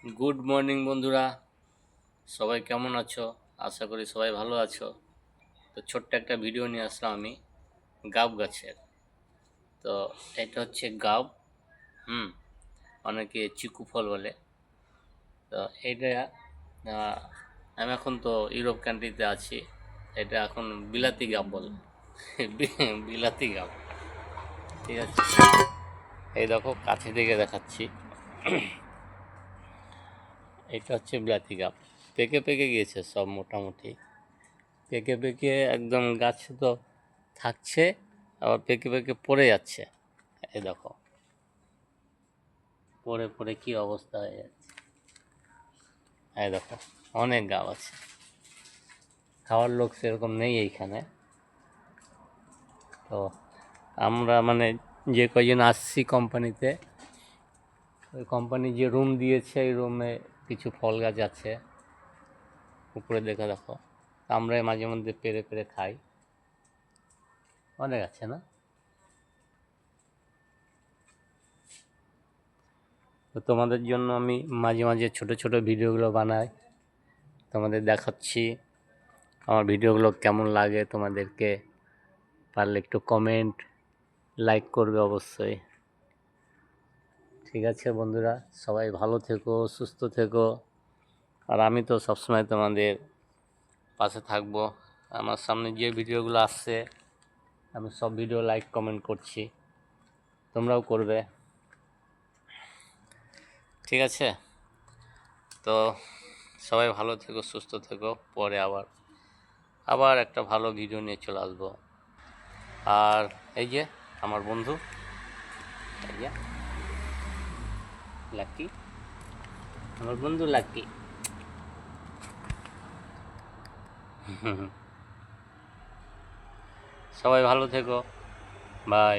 Good morning বন্ধুরা, সবাই কেমন আছো? আশা করি সবাই ভালো আছো। তো ছোট্ট একটা ভিডিও নিয়ে আসলাম আমি গাব গাছের। তো এটা হচ্ছে গাব। হুম অনেকে চিকু ফল বলে। তো এটা আহ, আমি এখন তো ইউরোপ কান্ট্রিতে আছি। এটা এখন বিলাতি গাব বলে। বিলাতি গাব, ঠিক আছে। এই দেখো কাছে থেকে দেখাচ্ছি। এটা হচ্ছে বিলাতি গাব। পেকে পেকে গিয়েছে সব মোটামুটি। পেকে পেকে একদম গাছে তো থাকছে, আবার পেকে পেকে পড়ে যাচ্ছে। এই দেখো পড়ে পড়ে কি অবস্থা হয়ে যাচ্ছে। এই দেখো অনেক গাছ আছে, খাওয়ার লোক সেরকম নেই এইখানে। তো আমরা মানে যে কয়জন আসছি কোম্পানিতে, ওই কোম্পানি যে রুম দিয়েছে এই রুমে কিছু ফল গাছ আছে। উপরে দেখে দেখো, আমরা মাঝে মধ্যে পেরে পেরে খাই। অনেক আছে না? তো তোমাদের জন্য আমি মাঝে মাঝে ছোট ছোট ভিডিওগুলো বানাই, তোমাদের দেখাচ্ছি। আমার ভিডিওগুলো কেমন লাগে তোমাদেরকে, পারলে একটু কমেন্ট লাইক করবে অবশ্যই। ঠিক আছে বন্ধুরা, সবাই ভালো থেকো, সুস্থ থেকো। আর আমি তো সবসময় তোমাদের পাশে থাকবো। আমার সামনে যে ভিডিওগুলো আসছে আমি সব ভিডিও লাইক কমেন্ট করছি, তোমরাও করবে। ঠিক আছে, তো সবাই ভালো থেকো, সুস্থ থেকো। পরে আবার আবার একটা ভালো ভিডিও নিয়ে চলে আসবো। আর এই যে আমার বন্ধু, এই যে লাকি, আমার বন্ধু লাকি। সবাই ভালো থেকো, বাই।